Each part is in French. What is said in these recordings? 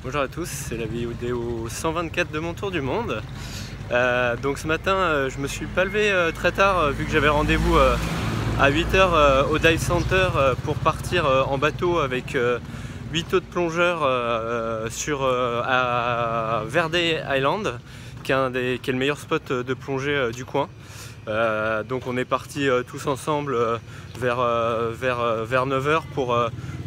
Bonjour à tous, c'est la vidéo 124 de mon tour du monde. Donc ce matin, je me suis pas levé très tard vu que j'avais rendez-vous à 8 h au Dive Center pour partir en bateau avec 8 autres plongeurs à Verde Island, qui est le meilleur spot de plongée du coin. Donc on est partis tous ensemble vers 9 h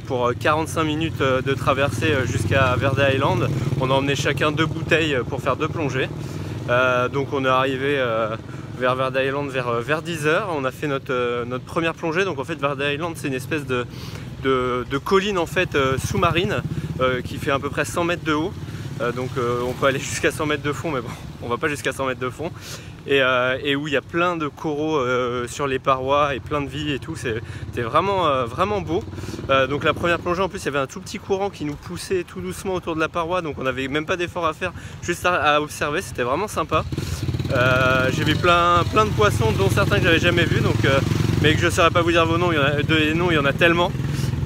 pour 45 minutes de traversée jusqu'à Verde Island. On a emmené chacun 2 bouteilles pour faire 2 plongées. Donc on est arrivé vers Verde Island vers 10 h. On a fait notre première plongée. Donc en fait Verde Island, c'est une espèce de colline en fait sous-marine qui fait à peu près 100 mètres de haut. Donc on peut aller jusqu'à 100 mètres de fond, mais bon, on va pas jusqu'à 100 mètres de fond. Et où il y a plein de coraux sur les parois et plein de vie et tout. C'était vraiment beau. Donc la première plongée, en plus il y avait un tout petit courant qui nous poussait tout doucement autour de la paroi, donc on n'avait même pas d'effort à faire, juste à observer. C'était vraiment sympa. J'ai vu plein de poissons, dont certains que j'avais jamais vus, mais que je ne saurais pas vous dire vos noms. Il y en a tellement.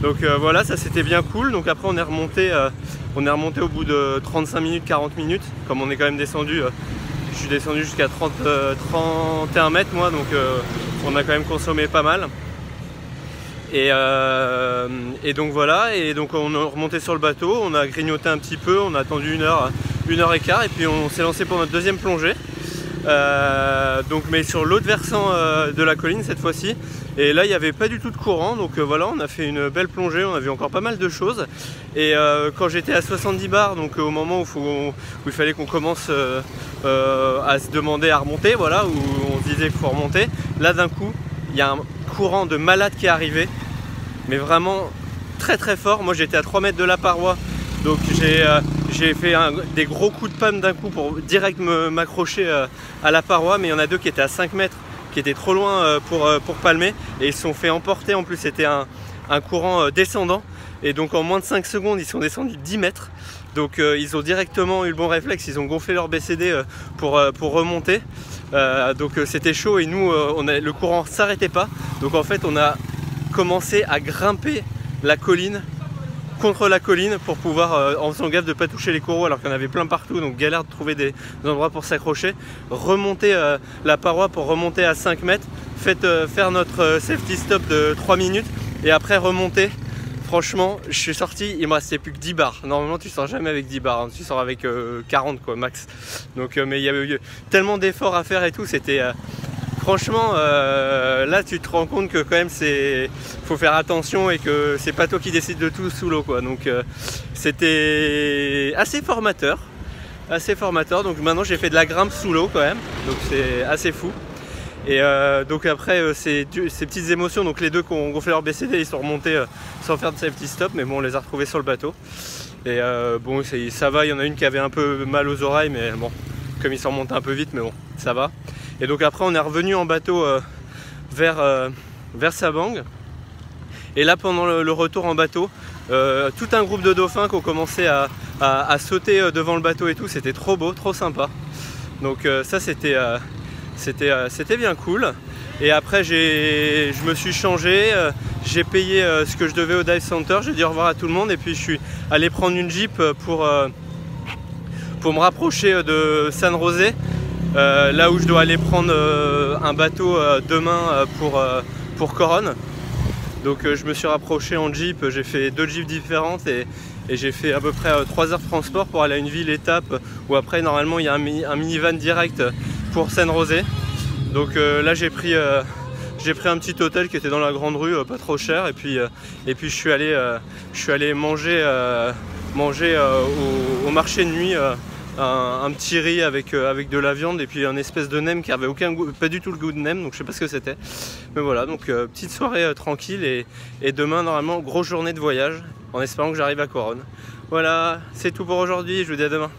Donc voilà, ça c'était bien cool. Donc après on est remonté au bout de 35 minutes, 40 minutes. Comme on est quand même descendu, je suis descendu jusqu'à 31 mètres moi, donc on a quand même consommé pas mal. Et donc voilà, et donc on est remonté sur le bateau, on a grignoté un petit peu, on a attendu une heure et quart, et puis on s'est lancé pour notre deuxième plongée. Mais sur l'autre versant de la colline cette fois-ci, et là il n'y avait pas du tout de courant, donc voilà, on a fait une belle plongée, on a vu encore pas mal de choses. Et quand j'étais à 70 bars, donc au moment où il fallait qu'on commence à se demander à remonter, voilà, où on se disait qu'il faut remonter, là d'un coup il y a un courant de malade qui est arrivé, mais vraiment très fort. Moi j'étais à 3 mètres de la paroi, donc j'ai fait des gros coups de panne d'un coup pour direct m'accrocher à la paroi, mais il y en a 2 qui étaient à 5 mètres, qui étaient trop loin pour palmer, et ils se sont fait emporter. En plus c'était un courant descendant, et donc en moins de 5 secondes ils sont descendus 10 mètres. Donc ils ont directement eu le bon réflexe, ils ont gonflé leur BCD pour remonter. Donc c'était chaud, et nous le courant s'arrêtait pas, donc en fait on a commencé à grimper la colline contre la colline pour pouvoir, en faisant gaffe de ne pas toucher les coraux alors qu'il y en avait plein partout, donc galère de trouver des endroits pour s'accrocher, remonter la paroi pour remonter à 5 mètres, faire notre safety stop de 3 minutes et après remonter. Franchement, je suis sorti, il me restait plus que 10 bars. Normalement, tu sors jamais avec 10 bars, hein. Tu sors avec 40 quoi, max. Donc, mais il y avait eu tellement d'efforts à faire et tout, c'était... Franchement, là, tu te rends compte que quand même, faut faire attention, et que c'est pas toi qui décides de tout sous l'eau, quoi. Donc, c'était assez formateur. Donc maintenant, j'ai fait de la grimpe sous l'eau quand même. Donc, c'est assez fou. Et donc après ces petites émotions, donc les 2 qui ont gonflé leur BCD, ils sont remontés sans faire de safety stop, mais bon, on les a retrouvés sur le bateau. Et bon, ça va, il y en a une qui avait un peu mal aux oreilles, mais bon, comme ils sont remontés un peu vite, mais bon, ça va. Et donc après on est revenu en bateau vers Sabang. Et là pendant le retour en bateau, tout un groupe de dauphins qui ont commencé à sauter devant le bateau et tout, c'était trop beau, trop sympa. Donc ça c'était bien cool. Et après je me suis changé, j'ai payé ce que je devais au Dive Center, j'ai dit au revoir à tout le monde, et puis je suis allé prendre une Jeep pour me rapprocher de San José, là où je dois aller prendre un bateau demain pour Coron. Donc je me suis rapproché en Jeep, j'ai fait 2 Jeeps différentes, et j'ai fait à peu près 3 heures de transport pour aller à une ville étape où après normalement il y a un minivan direct pour San José. Donc là j'ai pris un petit hôtel qui était dans la grande rue, pas trop cher, et puis je suis allé manger au marché de nuit un petit riz avec de la viande, et puis un espèce de nem qui avait pas du tout le goût de nem, donc je sais pas ce que c'était. Mais voilà, donc petite soirée tranquille, et demain normalement grosse journée de voyage, en espérant que j'arrive à Coron. Voilà, c'est tout pour aujourd'hui, je vous dis à demain.